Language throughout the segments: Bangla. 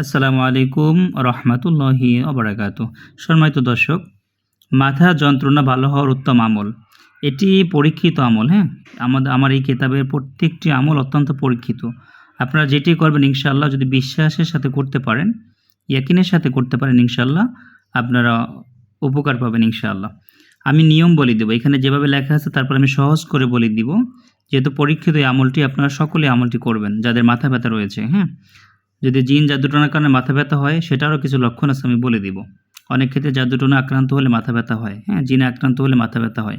আসসালামু আলাইকুম রহমতুল্লাহি ওবারাকাতুহু। সম্মানিত দর্শক, মাথা যন্ত্রণা ভালো হওয়ার উত্তম আমল, এটি পরীক্ষিত আমল। হ্যাঁ, আমার এই কিতাবের প্রত্যেকটি আমল অত্যন্ত পরীক্ষিত। আপনারা যেটি করবেন ইনশাআল্লাহ, যদি বিশ্বাসের সাথে করতে পারেন, ইয়াকিনের সাথে করতে পারেন, ইনশাআল্লাহ আপনারা উপকার পাবেন ইনশাআল্লাহ। আমি নিয়ম বলে দেব, এখানে যেভাবে লেখা আছে তারপর আমি সহজ করে বলে দিব। যেহেতু পরীক্ষিত এই আমলটি, আপনারা সকলে আমলটি করবেন যাদের মাথা ব্যথা রয়েছে। হ্যাঁ, যদি জিন জাদুটোনার কারণে মাথা ব্যথা হয়, সেটারও কিছু লক্ষণ আছে, আমি বলে দিব। অনেক ক্ষেত্রে জাদুটোনা আক্রান্ত হলে মাথা ব্যথা হয়, হ্যাঁ, জিনে আক্রান্ত হলে মাথা ব্যথা হয়।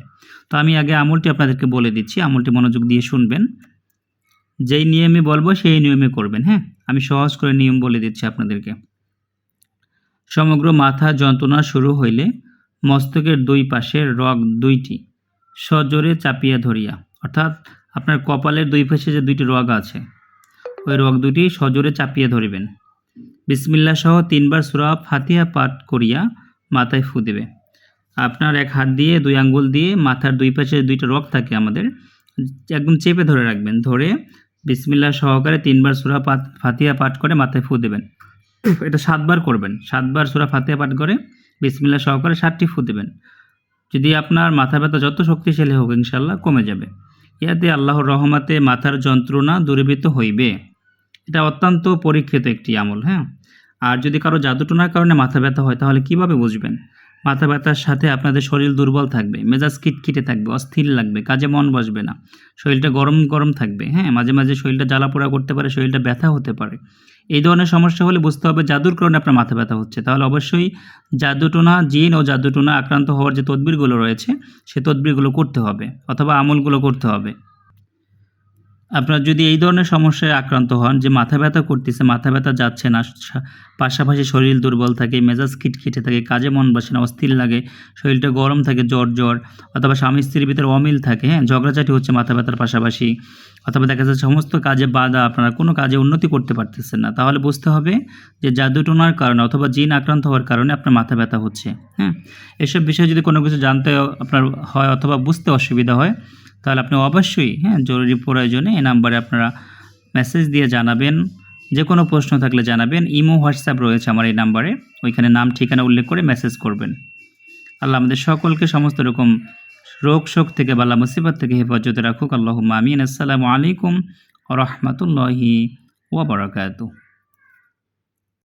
তো আমি আগে আমলটি আপনাদেরকে বলে দিচ্ছি, আমলটি মনোযোগ দিয়ে শুনবেন। যেই নিয়মে বলবো সেই নিয়মে করবেন। হ্যাঁ, আমি সহজ করে নিয়ম বলে দিচ্ছি আপনাদেরকে। সমগ্র মাথা যন্ত্রণা শুরু হইলে মস্তকের দুই পাশের রগ দুইটি সজোরে চাপিয়া ধরিয়া, অর্থাৎ আপনার কপালের দুই পাশে যে দুইটি রগ আছে, ওই রগ দুটি সজোরে চাপিয়ে ধরিবেন। বিসমিল্লাহ সহ 3 বার সূরা ফাতিহা পাঠ করিয়া মাথায় ফু দেবে। আপনার এক হাত দিয়ে 2 আঙ্গুল দিয়ে মাথার দুই পাশে দুইটা রগ থাকে আমাদের, একদম চেপে ধরে রাখবেন। ধরে বিসমিল্লাহ সহকারে 3 বার সূরা ফাতিহা পাঠ করে মাথায় ফু দেবেন। এটা 7 বার করবেন। 7 বার সূরা ফাতিহা পাঠ করে বিসমিল্লাহ সহকারে 7টি ফু দেবেন। যদি আপনার মাথা ব্যথা যত শক্তিশালী হোক, ইনশাআল্লাহ কমে যাবে। ইয়াতে আল্লাহর রহমতে মাথার যন্ত্রণা দূরীভূত হইবে। এটা অত্যন্ত পরীক্ষিত একটি আমল। হ্যাঁ, আর যদি কারো জাদুটোনার কারণে মাথা ব্যথা হয়, তাহলে কিভাবে বুঝবেন? মাথা ব্যথার সাথে আপনাদের শরীর দুর্বল থাকবে, মেজাজ খিটখিটে থাকবে, অস্থির লাগবে, কাজে মন বসবে না, শরীরটা গরম গরম থাকবে। হ্যাঁ, মাঝে মাঝে শরীরটা জ্বালাপোড়া করতে পারে, শরীরটা ব্যথা হতে পারে। এই ধরনের সমস্যা হলে বুঝতে হবে জাদুর কারণে আপনার মাথা ব্যথা হচ্ছে। তাহলে অবশ্যই জাদুটোনা, জিন ও জাদুটোনা আক্রান্ত হওয়ার যে তদবিরগুলো রয়েছে, সে তদবিরগুলো করতে হবে অথবা আমলগুলো করতে হবে। আপনার যদি এই ধরনের সমস্যায় আক্রান্ত হন, যে মাথা ব্যথা করতেছে, মাথা ব্যথা যাচ্ছে না, পাশাপাশি শরীর দুর্বল থাকে, মেজাজ খিটখিটে থাকে, কাজে মন বসে না, অস্থির লাগে, শরীরটা গরম থাকে, জ্বর জ্বর, অথবা স্বামী স্ত্রীর ভিতরে অমিল থাকে, হ্যাঁ, ঝগড়াঝাটি হচ্ছে মাথা ব্যথার পাশাপাশি, অথবা দেখা যাচ্ছে সমস্ত কাজে বাধা, আপনারা কোনো কাজে উন্নতি করতে পারতেছেন না, তাহলে বুঝতে হবে যে জাদুটোনার কারণে অথবা জিন আক্রান্ত হওয়ার কারণে আপনার মাথা ব্যথা হচ্ছে। হ্যাঁ, এসব বিষয়ে যদি কোনো কিছু জানতে আপনার হয় অথবা বুঝতে অসুবিধা হয়, তাহলে আপনি অবশ্যই, হ্যাঁ, জরুরি প্রয়োজনে এই নাম্বারে আপনারা মেসেজ দিয়ে জানাবেন। যে কোনো প্রশ্ন থাকলে জানাবেন। ইমো, হোয়াটসঅ্যাপ রয়েছে আমার এই নাম্বারে, ওইখানে নাম ঠিকানা উল্লেখ করে মেসেজ করবেন। আল্লাহ আমাদের সকলকে সমস্ত রকম রোগ শোক থেকে, বালা মুসিবত থেকে হেফাজতে রাখুক। আল্লাহুম্মা আমিন। আসসালামু আলাইকুম ওয়া রাহমাতুল্লাহি ওয়া বারাকাতুহু।